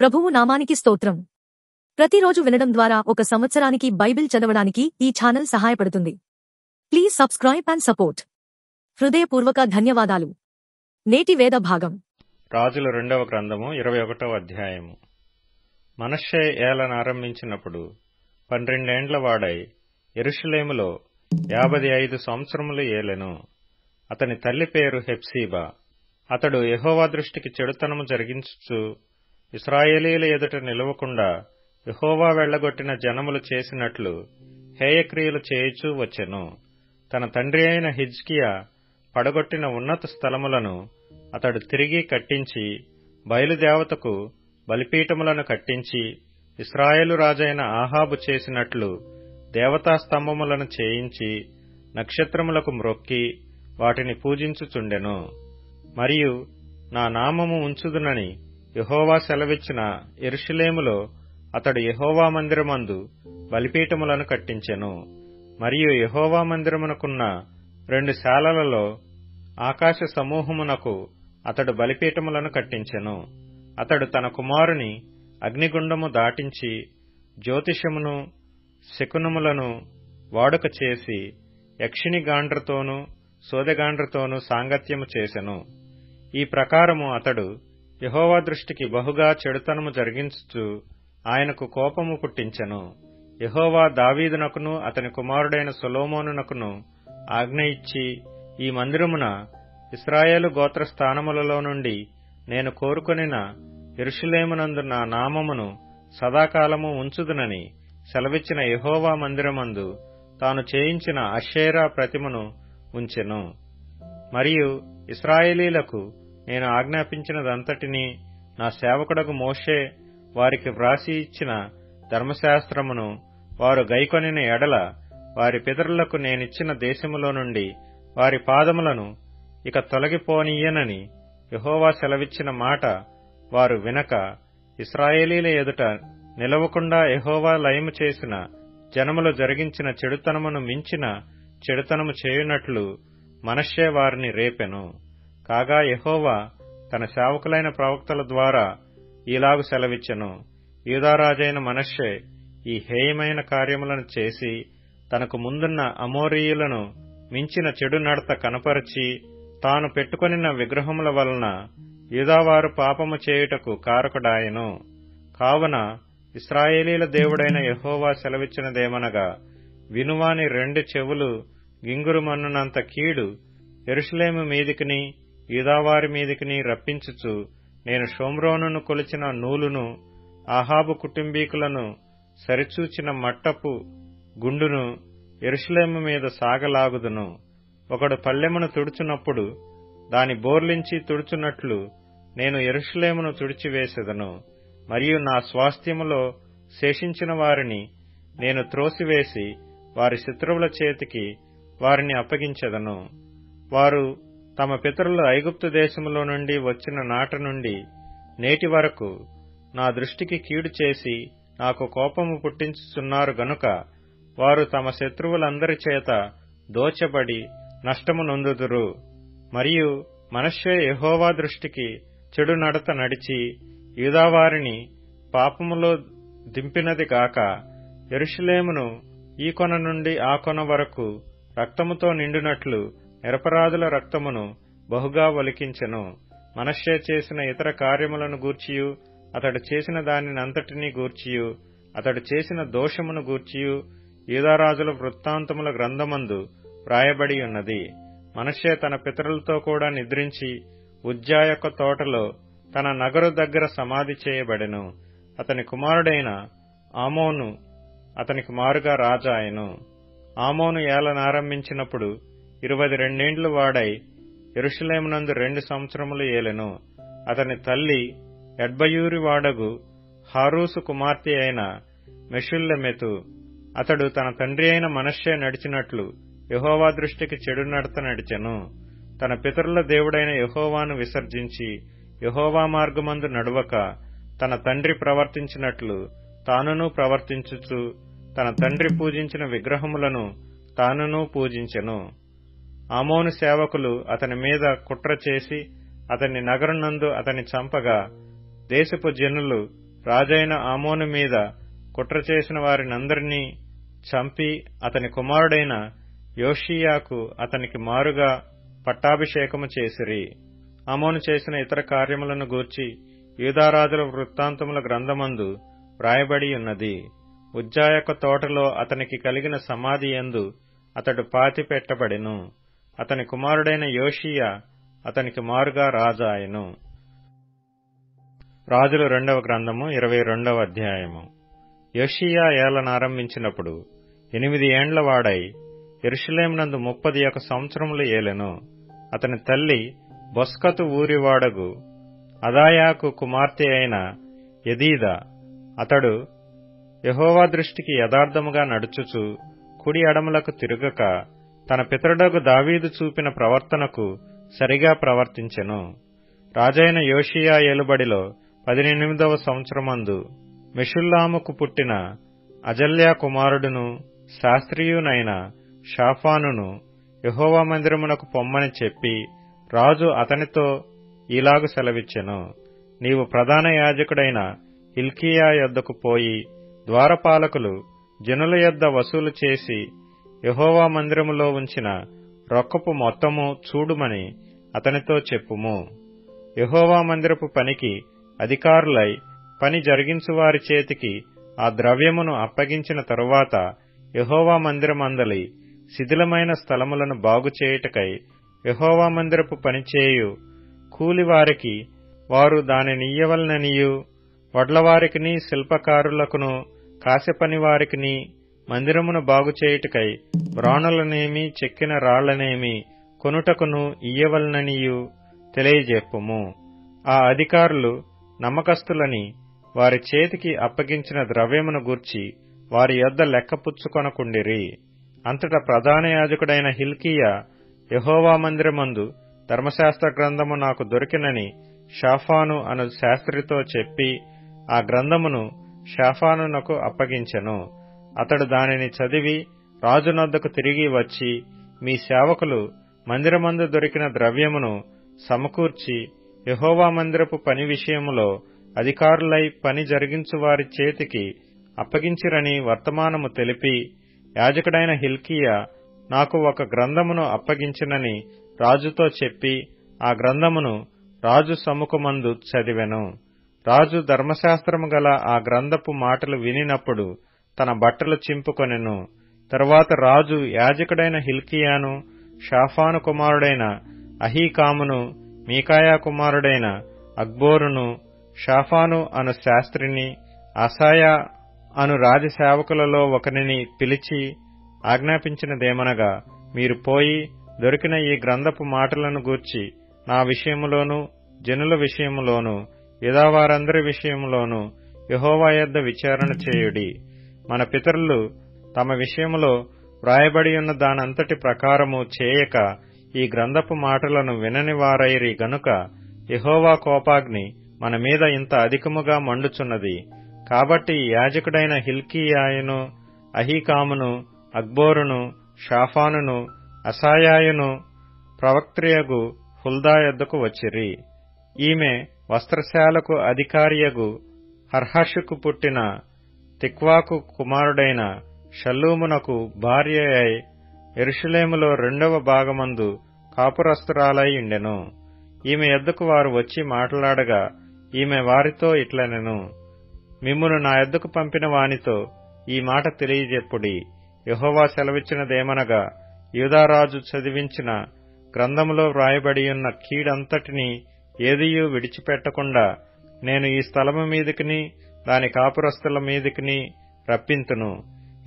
ప్రభువు నామానికి స్తోత్రం. ప్రతిరోజు వినడం ద్వారా ఒక సంవత్సరానికి బైబిల్ చదవడానికి ఈ ఛానల్ సహాయపడుతుంది. Please subscribe and support. హృదయపూర్వక ధన్యవాదాలు. నేటి వేద భాగం రాజుల 2వ గ్రంథము 21వ అధ్యాయము. మనష్షే ఏలనారంభించినప్పుడు 12 ఏండ్ల వాడై యెరూషలేములో 55 సంవత్సరములు ఏలెను. అతని తల్లి పేరు హెప్సీబా. అతడు యెహోవా దృష్టికి చెడుతనము జరిగించుచు ఇశ్రాయేలీయుల ఎదుట నిలవకుండా యెహోవా వెళ్లగొట్టిన జనములు చేసినట్లు హేయక్రియలు చేయుచూ వచ్చెను. తన తండ్రి అయిన హిజ్కియా పడగొట్టిన ఉన్నత స్థలములను అతడు తిరిగి కట్టించి బయలుదేవతకు బలిపీఠములను కట్టించి ఇశ్రాయేలు రాజైన ఆహాబు చేసినట్లు దేవతా స్తంభములను చేయించి నక్షత్రములకు మ్రొక్కి వాటిని పూజించుచుండెను. మరియు నా నామము ఉంచుదునని యెహోవా సెలవిచ్చిన యెరూషలేములో అతడు యెహోవా మందిరమందు బలిపీఠములను కట్టించెను. మరియు యెహోవా మందిరమునకున్న 2 శాలలలో ఆకాశ సమూహమునకు అతడు బలిపీఠములను కట్టించెను. అతడు తన కుమారుని అగ్నిగుండము దాటించి జ్యోతిషమును శకునములను వాడుక చేసి యక్షిణి గాండ్రతోనూ సోదెగాండ్రతోనూ సాంగత్యము చేసెను. ఈ ప్రకారము అతడు యెహోవా దృష్టికి బహుగా చెడుతనము జరిగించుచు ఆయనకు కోపము పుట్టించెను. యెహోవా దావీదునకును అతని కుమారుడైన సొలొమోనునకును ఆజ్ఞ ఇచ్చి, ఈ మందిరమున ఇశ్రాయేలు గోత్రస్థానములలో నుండి నేను కోరుకొనిన యెరూషలేమునందు నా నామమును సదాకాలము ఉంచుదునని సెలవిచ్చిన యెహోవా మందిరమందు తాను చేయించిన అషేరా ప్రతిమను ఉంచెను. మరియు ఇశ్రాయేలీలకు నేను ఆజ్ఞాపించినదంతటినీ నా సేవకుడగు మోషే వారికి వ్రాసి ఇచ్చిన ధర్మశాస్త్రమును వారు గైకొనిన ఎడల వారి పితరులకు నేనిచ్చిన దేశములో నుండి వారి పాదములను ఇక తొలగిపోనియ్యనని యెహోవా సెలవిచ్చిన మాట వారు వినక ఇశ్రాయేలీల ఎదుట నిలవకుండా యెహోవా లయము చేసిన జనములు జరిగించిన చెడుతనమును మించిన చెడుతనము చేయునట్లు మనష్షే వారిని రేపెను. కాగా యెహోవా తన సేవకులైన ప్రవక్తల ద్వారా ఈలాగు సెలవిచ్చెను. యూదారాజైన మనష్షే ఈ హేయమైన కార్యములను చేసి తనకు ముందున్న అమోరీయులను మించిన చెడు నడత కనపరచి తాను పెట్టుకొనిన విగ్రహముల వలన యూదావారు పాపము చేయుటకు కారకుడాయెను. కావున ఇశ్రాయేలీల దేవుడైన యెహోవా సెలవిచ్చినదేమనగా, వినువాని 2 చెవులు గింగురుమన్నునంత కీడు యెరూషలేము మీదికిని యూదావారి మీదికిని రప్పించుచు నేను షోమ్రోనును కొలిచిన నూలును ఆహాబు కుటుంబీకులను సరిచూచిన మట్టపు గుండును యెరూషలేము మీద సాగలాగుదును. ఒకడు పల్లెమును తుడుచునప్పుడు దాని బోర్లించి తుడుచున్నట్లు నేను యెరూషలేమును తుడిచివేసెదను. మరియు నా స్వాస్థ్యములో శేషించిన వారిని నేను త్రోసివేసి వారి శత్రువుల చేతికి వారిని అప్పగించెదను. వారు తమ పితరులు ఐగుప్తు దేశములో నుండి వచ్చిన నాట నుండి నేటి వరకు నా దృష్టికి కీడు చేసి నాకు కోపము పుట్టించుచున్నారు గనుక వారు తమ శత్రువులందరి చేత దోచెబడి నష్టము నొందుదురు. మరియు మనష్షే యెహోవా దృష్టికి చెడు నడత నడిచి యూదావారిని పాపములో దింపినది గాక యెరూషలేమును ఈ కొన నుండి ఆ కొన వరకు రక్తముతో నిండునట్లు నిరపరాధుల రక్తమును బహుగా ఒలికించెను. మనష్షే చేసిన ఇతర కార్యములను గూర్చియు అతడు చేసిన దానినంతటినీ గూర్చియు అతడు చేసిన దోషమును గూర్చియు యూదారాజుల వృత్తాంతముల గ్రంథమందు వ్రాయబడి ఉన్నది. మనష్షే తన పితరులతో కూడా నిద్రించి ఉజ్జా యొక్క తోటలో తన నగరు దగ్గర సమాధి చేయబడెను. అతని కుమారుడైన ఆమోను అతనికి మారుగా రాజాయెను. ఆమోను ఏలనారంభించినప్పుడు 22 ఏండ్లు వాడై యెరూషలేమునందు 2 సంవత్సరములు ఏలెను. అతని తల్లి ఎడ్బయూరి వాడగు హారూసు కుమార్తె అయిన మెషుల్లెమెతు. అతడు తన తండ్రి అయిన మనష్షే నడిచినట్లు యెహోవా దృష్టికి చెడు నడత నడిచెను. తన పితరుల దేవుడైన యెహోవాను విసర్జించి యెహోవా మార్గమందు నడువక తన తండ్రి ప్రవర్తించినట్లు తానును ప్రవర్తించుచు తన తండ్రి పూజించిన విగ్రహములను తానును పూజించెను. ఆమోను సేవకులు అతని మీద కుట్ర చేసి అతని నగరునందు అతని చంపగా దేశపు జనులు రాజైన ఆమోను మీద కుట్ర చేసిన వారినందరినీ చంపి అతని కుమారుడైన యోషీయాకు అతనికి మారుగా పట్టాభిషేకము చేసిరి. ఆమోను చేసిన ఇతర కార్యములను గూర్చి యూదారాజుల వృత్తాంతముల గ్రంథమందు వ్రాయబడి ఉన్నది. ఉజ్జా యొక్క తోటలో అతనికి కలిగిన సమాధి యందు అతడు పాతి పెట్టబడెను. అతని కుమారుడైన యోషీయా అతనికి మారుగా రాజాయెను. రాజుల 2వ గ్రంథము 22వ అధ్యాయము. యోషీయా ఏలనారంభించినప్పుడు 8 ఏండ్ల వాడై యెరూషలేమునందు 31 సంవత్సరములు ఏలెను. అతని తల్లి బొస్కతు ఊరివాడగు అదాయాకు కుమార్తె అయిన యెదీదా. అతడు యెహోవా దృష్టికి యథార్థముగా నడుచుచు కుడి ఎడమలకు తిరుగక తన పితరుడగు దావీదు చూపిన ప్రవర్తనకు సరిగా ప్రవర్తించెను. రాజైన యోషీయా ఏలుబడిలో 18వ సంవత్సరమందు మెషుల్లాముకు పుట్టిన అజల్యా కుమారుడును శాస్త్రీయునైన షాఫానును యెహోవా మందిరమునకు పొమ్మని చెప్పి రాజు అతనితో ఈలాగు సెలవిచ్చెను. నీవు ప్రధాన యాజకుడైన హిల్కీయా యొద్దకు పోయి ద్వారపాలకులు జనుల యొద్ద వసూలు చేసి యెహోవా మందిరములో ఉంచిన రొక్కపు మొత్తము చూడుమని అతనితో చెప్పుము. యెహోవా మందిరపు పనికి అధికారులై పని జరిగించువారి చేతికి ఆ ద్రవ్యమును అప్పగించిన తరువాత యెహోవా మందిరమందలి శిథిలమైన స్థలములను బాగుచేయుటకై యెహోవా మందిరపు పనిచేయు కూలివారికి వారు దానినియ్యవలననియు వడ్లవారికిని శిల్పకారులకును కాశపనివారికిని మందిరమును బాగుచేయుటకై బ్రాణులనేమి చెక్కిన రాళ్లనేమి కొనుటకును ఇయ్యవలననియు తెలియజెప్పుము. ఆ అధికారులు నమ్మకస్తులని వారి చేతికి అప్పగించిన ద్రవ్యమును గూర్చి వారి యొద్ద లెక్కపుచ్చుకొనకుండిరి. అంతటా ప్రధాన యాజకుడైన హిల్కీయా యెహోవా మందిరమందు ధర్మశాస్త్ర గ్రంథము నాకు దొరికినని షాఫాను అను శాస్త్రితో చెప్పి ఆ గ్రంథమును షాఫానునకు అప్పగించెను. అతడు దానిని చదివి రాజునొద్దకు తిరిగి వచ్చి, మీ సేవకులు మందిరమందు దొరికిన ద్రవ్యమును సమకూర్చి యెహోవా మందిరపు పని విషయములో అధికారులై పని జరిగించువారి చేతికి అప్పగించిరని వర్తమానము తెలిపి, యాజకుడైన హిల్కీయా నాకు ఒక గ్రంథమును అప్పగించినని రాజుతో చెప్పి ఆ గ్రంథమును రాజు సముఖమందు చదివెను. రాజు ధర్మశాస్త్రము గల ఆ గ్రంథపు మాటలు వినినప్పుడు తన బట్టలు చింపుకొనెను. తరువాత రాజు యాజకుడైన హిల్కీయాను, షాఫాను కుమారుడైన అహీకామును, మీకాయా కుమారుడైన అక్బోరును, షాఫాను అను శాస్త్రిని, అసాయా అను రాజసేవకులలో ఒకనిని పిలిచి ఆజ్ఞాపించినదేమనగా, మీరు పోయి దొరికిన ఈ గ్రంథపు మాటలను గూర్చి నా విషయములోను జనుల విషయములోను యూదావారందరి విషయములోను యెహోవా యొద్ద విచారణ చేయుడి. మన పితరులు తమ విషయములో వ్రాయబడియున్న దానంతటి ప్రకారము చేయక ఈ గ్రంథపు మాటలను వినని వారైరి గనుక యెహోవా కోపాగ్ని మన మీద ఇంత అధికముగా మండుచున్నది. కాబట్టి యాజకుడైన హిల్కీయాయును, అహీకామును, అక్బోరును, షాఫానును, అసాయాయును ప్రవక్త్రియగు హుల్దా యొద్దకు వచ్చిరి. ఈమె వస్త్రశాలకు అధికారియగు హర్హషుకు పుట్టిన తిక్వాకు కుమారుడైన షల్లూమునకు భార్య అయి యెరూషలేములో 2వ భాగమందు కాపురస్తురాలై ఉండెను. ఈమె యొద్దకు వారు వచ్చి మాట్లాడగా ఈమె వారితో ఇట్లనెను, మిమ్మును నా యొద్దకు పంపిన వానితో ఈ మాట తెలియజెప్పుడి. యెహోవా సెలవిచ్చినదేమనగా, యూదారాజు చదివించిన గ్రంథములో వ్రాయబడియున్న కీడంతటినీ ఏదియూ విడిచిపెట్టకుండా నేను ఈ స్థలము మీదికిని దాని కాపురస్తుల మీదికిని రప్పింతును.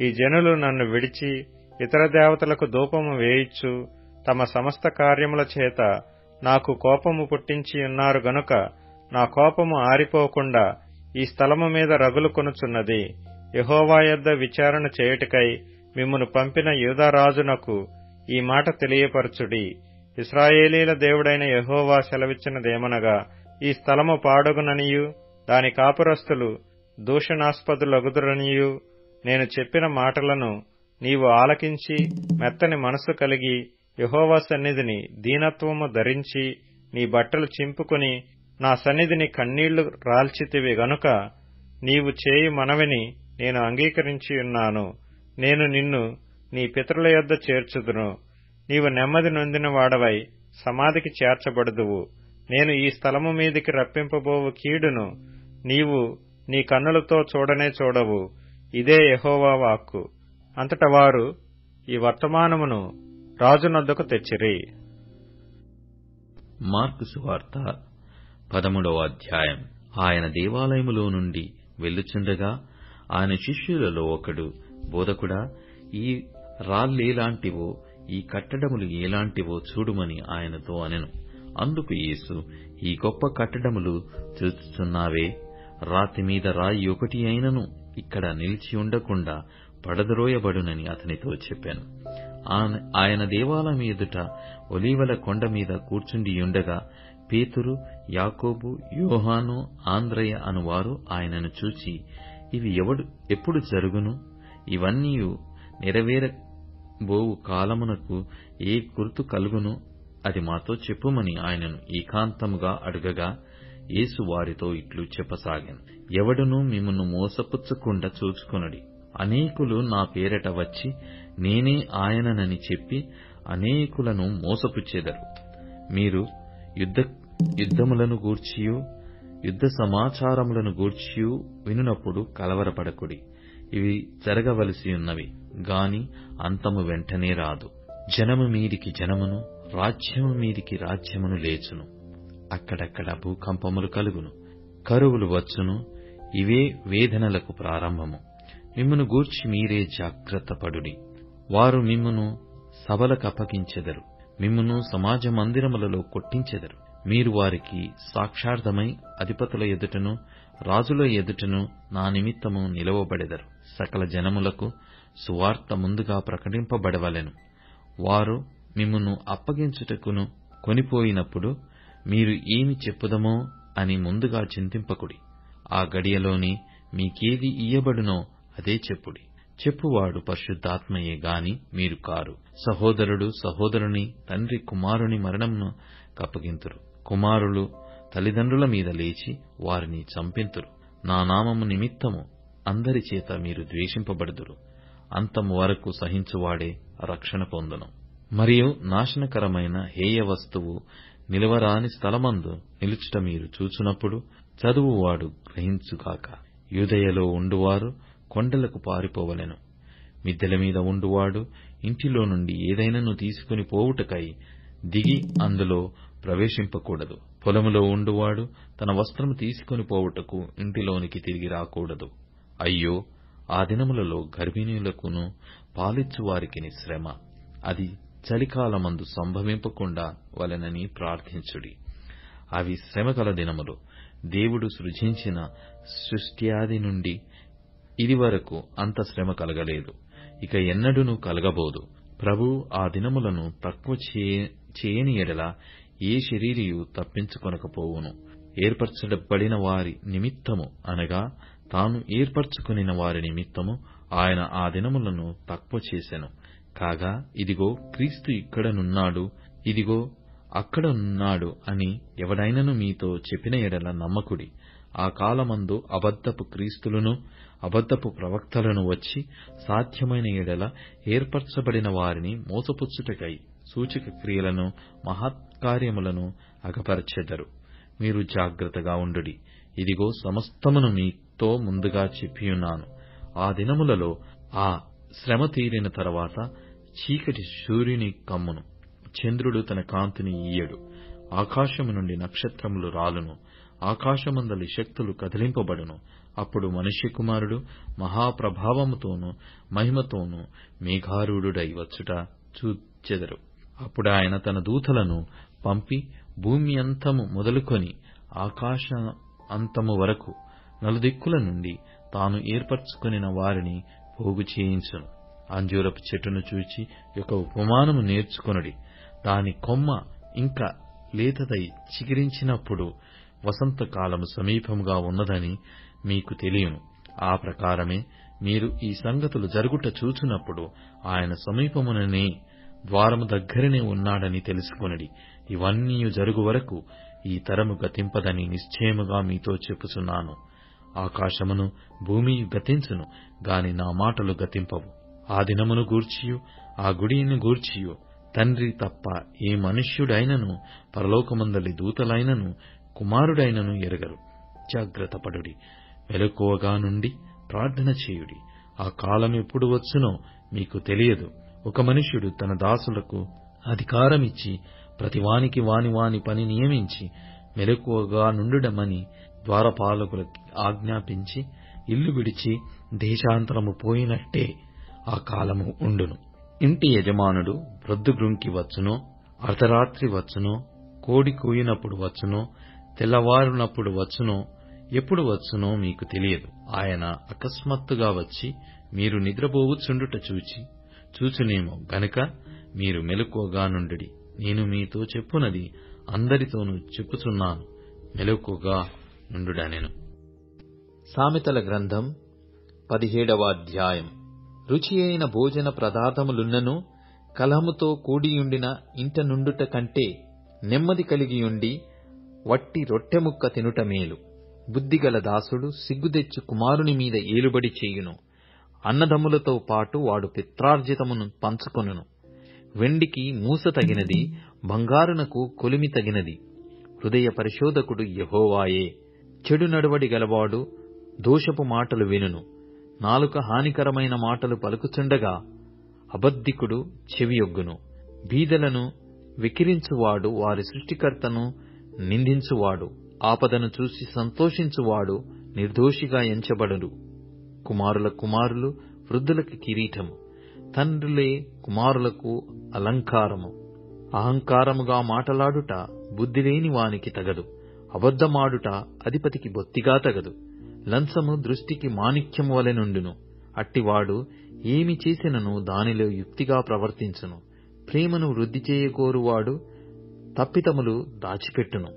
ఈ జనులు నన్ను విడిచి ఇతర దేవతలకు ధూపము వేయిచ్చు తమ సమస్త కార్యముల చేత నాకు కోపము పుట్టించియున్నారు గనుక నా కోపము ఆరిపోకుండా ఈ స్థలము మీద రగులు కొనుచున్నది. యెహోవా యొద్ద విచారణ చేయుటకై మిమ్మును పంపిన యూదారాజునకు ఈ మాట తెలియపరచుడి. ఇశ్రాయేలీల దేవుడైన యెహోవా సెలవిచ్చినదేమనగా, ఈ స్థలము పాడగుననియు దాని కాపురస్తులు దూషణాస్పదులగుదురనియు నేను చెప్పిన మాటలను నీవు ఆలకించి మెత్తని మనసు కలిగి యెహోవా సన్నిధిని దీనత్వము ధరించి నీ బట్టలు చింపుకుని నా సన్నిధిని కన్నీళ్లు రాల్చితివి గనుక నీవు చేయి మనవిని నేను అంగీకరించియున్నాను. నేను నిన్ను నీ పితరుల యొద్ద చేర్చుదును. నీవు నెమ్మది నొందిన వాడవై సమాధికి చేర్చబడుదువు. నేను ఈ స్థలము మీదికి రప్పింపబోవు కీడును నీవు నీ కన్నులతో చూడనే చూడవు. ఇదే యెహోవా వాక్కు. అంతట వారు ఈ వర్తమానమును రాజునొద్దకు తెచ్చిరి. మార్కు సువార్త 13వ అధ్యాయం. ఆయన దేవాలయములో నుండి వెళ్ళుచుండగా ఆయన శిష్యులలో ఒకడు, బోధకుడా, ఈ రాళ్లేలాంటివో, ఈ కట్టడములు ఎలాంటివో చూడుమని ఆయనతో అనెను. అందుకు యేసు, ఈ గొప్ప కట్టడములు చూచుచున్నావే, రాతి మీద రాయి ఒకటి అయినను ఇక్కడ నిలిచి ఉండకుండా పడద్రోయబడునని అతనితో చెప్పాను. ఆయన దేవాలయం ఎదుట ఒలీవల కొండ మీద కూర్చుండియుండగా పేతురు, యాకోబు, యోహాను, ఆంద్రయ అనువారు ఆయనను చూచి, ఇవి ఎప్పుడు జరుగును? ఇవన్నీయు నెరవేరబోవు కాలమునకు ఏ గుర్తు కలుగును? అది మాతో చెప్పుమని ఆయనను ఏకాంతముగా అడుగగా, యేసు వారితో ఇట్లు చెప్పసాగాను. ఎవడునూ మిమ్మును మోసపుచ్చకుండా చూచుకొనుడి. అనేకులు నా పేరట వచ్చి నేనే ఆయననని చెప్పి అనేకులను మోసపుచ్చెదరు. మీరు యుద్ధములను గూర్చియు యుద్ధ సమాచారములను గూర్చియు వినునప్పుడు కలవరపడకుడి. ఇవి జరగవలసియున్నవి గాని అంతము వెంటనే రాదు. జనము మీదికి జనమును, రాజ్యము మీదికి రాజ్యమును లేచును. అక్కడక్కడ భూకంపములు కలుగును, కరువులు వచ్చును. ఇవే వేదనలకు ప్రారంభము. మిమ్మును గూర్చి మీరే జాగ్రత్తపడుడి. వారు మిమ్మును సభలకప్పగించెదరు, మిమ్మును సమాజ మందిరములలో కొట్టించెదరు. మీరు వారికి సాక్షార్థమై అధిపతుల ఎదుటను రాజుల ఎదుటను నా నిమిత్తము నిలవబడెదరు. సకల జనములకు సువార్త ముందుగా ప్రకటింపబడవలెను. వారు మిమ్మును అప్పగించుటకును కొనిపోయినప్పుడు మీరు ఏమి చెప్పుదమో అని ముందుగా చింతింపకుడి. ఆ గడియలోనే మీకేది ఇయ్యబడునో అదే చెప్పుడి. చెప్పువాడు పరిశుద్ధాత్మయే గాని మీరు కారు. సహోదరుడు సహోదరుని, తండ్రి కుమారుని మరణమును కప్పగింతురు. కుమారులు తల్లిదండ్రుల మీద లేచి వారిని చంపింతురు. నా నామము నిమిత్తము అందరి చేత మీరు ద్వేషింపబడుదురు. అంతము వరకు సహించువాడే రక్షణ పొందును. మరియు నాశనకరమైన హేయ వస్తువు నిలవరాని స్థలమందు నిలుచుట మీరు చూచునప్పుడు చదువువాడు గ్రహించుగాక. యూదయలో ఉండువారు కొండలకు పారిపోవలెను. మిద్దెల మీద ఉండువాడు ఇంటిలో నుండి ఏదైనాను తీసుకుని పోవుటకై దిగి అందులో ప్రవేశింపకూడదు. పొలములో ఉండువాడు తన వస్త్రము తీసుకుని పోవుటకు ఇంటిలోనికి తిరిగి రాకూడదు. అయ్యో, ఆ దినములలో గర్భిణీలకును పాలిచ్చు వారికి శ్రమ. అది చలికాలమందు సంభవింపకుండా వలెనని ప్రార్థించుడి. అవి శ్రమకల దినములు. దేవుడు సృజించిన సృష్ట్యాది నుండి ఇది వరకు అంత శ్రమ కలగలేదు, ఇక ఎన్నడూనూ కలగబోదు. ప్రభువు ఆ దినములను తక్కువ చేయని ఎడల ఏ శరీరియు తప్పించుకొనకపోవును. ఏర్పరచబడిన వారి నిమిత్తము అనగా తాను ఏర్పరచుకొనిన వారి నిమిత్తము ఆయన ఆ దినములను తక్కువ చేసెను. కాగా ఇదిగో క్రీస్తు ఇక్కడనున్నాడు, ఇదిగో అక్కడనున్నాడు అని ఎవడైనను మీతో చెప్పిన ఎడల నమ్మకుడి. ఆ కాలమందు అబద్ధపు క్రీస్తులను అబద్ధపు ప్రవక్తలను వచ్చి సాధ్యమైన ఎడల ఏర్పరచబడిన వారిని మోసపుచ్చుటకై సూచక క్రియలను మహత్కార్యములను అగపరచెదరు. మీరు జాగ్రత్తగా ఉండుడి. ఇదిగో సమస్తమును మీతో ముందుగా చెప్పియున్నాను. ఆ దినములలో ఆ శ్రమ తీరిన తరువాత చీకటి సూర్యుని కమ్మును, చంద్రుడు తన కాంతిని ఇయ్యడు, ఆకాశము నుండి నక్షత్రములు రాలును, ఆకాశమందలి శక్తులు కదిలింపబడును. అప్పుడు మనుష్య కుమారుడు మహాప్రభావముతోనూ మహిమతోనూ మేఘారూఢుడై వచ్చుట చూచెదరు. అప్పుడు ఆయన తన దూతలను పంపి భూమి అంతము మొదలుకొని ఆకాశ అంతము వరకు నలుదిక్కుల నుండి తాను ఏర్పరచుకొనిన వారిని పోగు చేయించును. అంజూరపు చెట్టును చూచి ఒక ఉపమానము నేర్చుకొనుడి. దాని కొమ్మ ఇంకా లేతదై చిగిరించినప్పుడు వసంతకాలము సమీపముగా ఉన్నదని మీకు తెలియను. ఆ ప్రకారమే మీరు ఈ సంగతులు జరుగుట చూచునప్పుడు ఆయన సమీపముననే, ద్వారము దగ్గరనే ఉన్నాడని తెలుసుకొనుడి. ఇవన్నీ జరుగు వరకు ఈ తరము గతింపదని నిశ్చయముగా మీతో చెప్పుచున్నాను. ఆకాశమును భూమియు గతించును, గాని నా మాటలు గతింపవు. ఆ దినమును గూర్చియు ఆ గుడిని గూర్చియు తండ్రి తప్ప ఏ మనుష్యుడైనను, పరలోకమందలి దూతలైనను, కుమారుడైనను ఎరగరు. జాగ్రత్తపడుడి, మెలకువగా నుండి ప్రార్థన చేయుడి. ఆ కాలం ఎప్పుడు వచ్చునో మీకు తెలియదు. ఒక మనుష్యుడు తన దాసులకు అధికారమిచ్చి ప్రతివానికి వాని వాని పని నియమించి మెలకువగా నుండుడమని ద్వారపాలకులకు ఆజ్ఞాపించి ఇల్లు విడిచి దేశాంతరము పోయినట్టే ఆ కాలము ఉండును. ఇంటి యజమానుడు ప్రొద్దుగ్రుంకి వచ్చునో, అర్ధరాత్రి వచ్చునో, కోడి కూయినప్పుడు వచ్చునో, తెల్లవారునప్పుడు వచ్చునో, ఎప్పుడు వచ్చునో మీకు తెలియదు. ఆయన అకస్మాత్తుగా వచ్చి మీరు నిద్రపోవుచుండుట చూచునేమో గనుక మీరు మెలకువగా నుండుడి. నేను మీతో చెప్పునది అందరితోనూ చెప్పుచున్నాను, మెలకువగా నుండుడనెను. సామెతల గ్రంథం 17వ అధ్యాయం. రుచి అయిన భోజన పదార్థములున్నను కలహముతో కూడియుండిన ఇంట నుండుట కంటే నెమ్మది కలిగియుండి వట్టి రొట్టెముక్క తినుట మేలు. బుద్ధిగల దాసుడు సిగ్గుదెచ్చు కుమారుని మీద ఏలుబడి చేయును. అన్నదమ్ములతో పాటు వాడు పిత్రార్జితమును పంచుకొనును. వెండికి మూస తగినది, బంగారునకు కొలిమి తగినది. హృదయ పరిశోధకుడు యెహోవాయే. చెడు నడవడి గలవాడు దోషపు మాటలు వినును. నాలుక హానికరమైన మాటలు పలుకుచుండగా అబద్ధికుడు చెవియొగ్గును. బీదలను వికిరించువాడు వారి సృష్టికర్తను నిందించువాడు. ఆపదను చూసి సంతోషించువాడు నిర్దోషిగా ఎంచబడడు. కుమారుల కుమారులు వృద్ధులకు కిరీటము, తండ్రులే కుమారులకు అలంకారము. అహంకారముగా మాటలాడుట బుద్ధిలేని వానికి తగదు. అబద్ధమాడుట అధిపతికి బొత్తిగా తగదు. లంచము దృష్టికి మాణిక్యము వలె నుండును. అట్టివాడు ఏమి చేసినను దానిలో యుక్తిగా ప్రవర్తించును. ప్రేమను వృద్ధి చేయకోరువాడు తప్పితములు దాచిపెట్టును.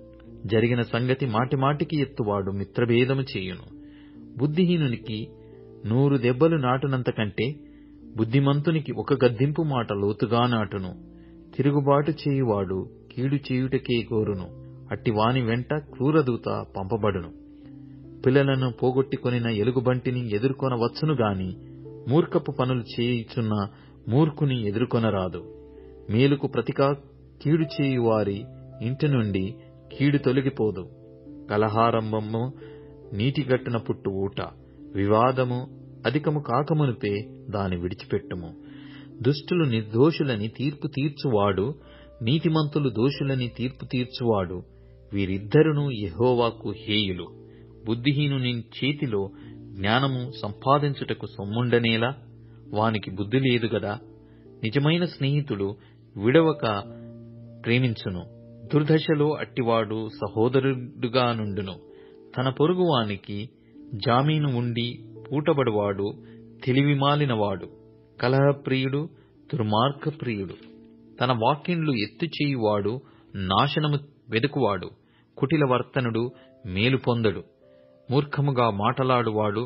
జరిగిన సంగతి మాటిమాటికి ఎత్తువాడు మిత్రభేదము చేయును. బుద్ధిహీనునికి 100 దెబ్బలు నాటునంత కంటే బుద్ధిమంతునికి ఒక గద్దింపు మాట లోతుగా నాటును. తిరుగుబాటు చేయువాడు కీడు చేయుటకే కోరును. అట్టివాని వెంట క్రూరదూత పంపబడును. పిల్లలను పోగొట్టుకొనిన ఎలుగుబంటిని ఎదుర్కొనవచ్చును గాని మూర్ఖపు పనులు చేయుచున్న మూర్ఖుని ఎదుర్కొనరాదు. మేలుకు ప్రతిగా కీడు చేయువారి ఇంటి నుండి కీడు తొలగిపోదు. కలహారంభము నీటిగట్టున పుట్టు ఊట. వివాదము అధికము కాకమునుపే దాని విడిచిపెట్టుము. దుష్టులు నిర్దోషులని తీర్పు తీర్చువాడు, నీతిమంతులు దోషులని తీర్పు తీర్చువాడు. వీరిద్దరును యెహోవాకు హేయులు. బుద్ధిహీనుని చేతిలో జ్ఞానము సంపాదించుటకు సొమ్ముండనేలా? వానికి బుద్ధి లేదు గదా. నిజమైన స్నేహితుడు విడవక ప్రేమించును. దుర్దశలో అట్టివాడు సహోదరుడుగా నుండును. తన పొరుగువానికి జామీను ఉండి పూటబడువాడు తెలివిమాలినవాడు. కలహప్రియుడు దుర్మార్గప్రియుడు. తన వాక్యండ్లు ఎత్తుచేయువాడు నాశనము వెదుకువాడు. కుటిల వర్తనుడు మేలు పొందడు. మూర్ఖముగా మాటలాడువాడు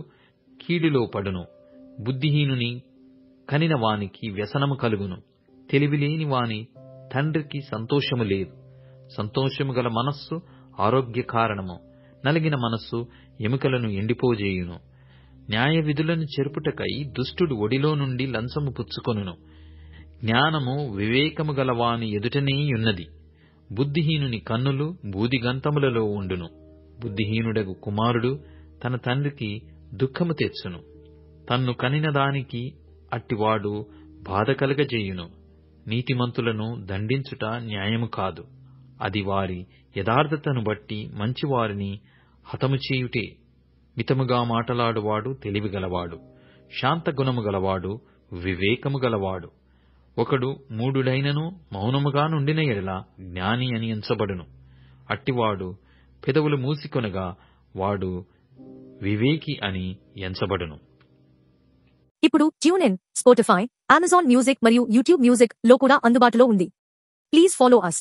కీడులో పడును. బుద్ధిహీనుని కనిన వానికి వ్యసనము కలుగును. తెలివిలేని వాని తండ్రికి సంతోషము లేదు. సంతోషము గల మనస్సు ఆరోగ్య కారణము. నలిగిన మనస్సు ఎముకలను ఎండిపోజేయును. న్యాయ విధులను చెరుపుటకై దుష్టుడు ఒడిలో నుండి లంచము పుచ్చుకొనును. జ్ఞానము వివేకము గల వాని ఎదుటనేయున్నది. బుద్ధిహీనుని కన్నులు బూదిగంతములలో ఉండును. బుద్ధిహీనుడగు కుమారుడు తన తండ్రికి దుఃఖము తెచ్చును. తన్ను కనిన దానికి అట్టివాడు బాధ కలగజేయును. నీతిమంతులను దండించుట న్యాయము కాదు. అది వారి యథార్థతను బట్టి మంచివారిని హతము చేయుటే. మితముగా మాటలాడువాడు తెలివిగలవాడు. శాంతగుణము గలవాడు వివేకము గలవాడు. ఒకడు మూఢుడైనను మౌనముగా నుండిన ఎడల జ్ఞాని అని ఎంచబడును. అట్టివాడు పెదవులు మూసికొనగా వాడు వివేకి అని ఎంచబడును. ఇప్పుడు tune in, Spotify, Amazon music మరియు యూట్యూబ్ మ్యూజిక్ లో కూడా అందుబాటులో ఉంది. Please follow us.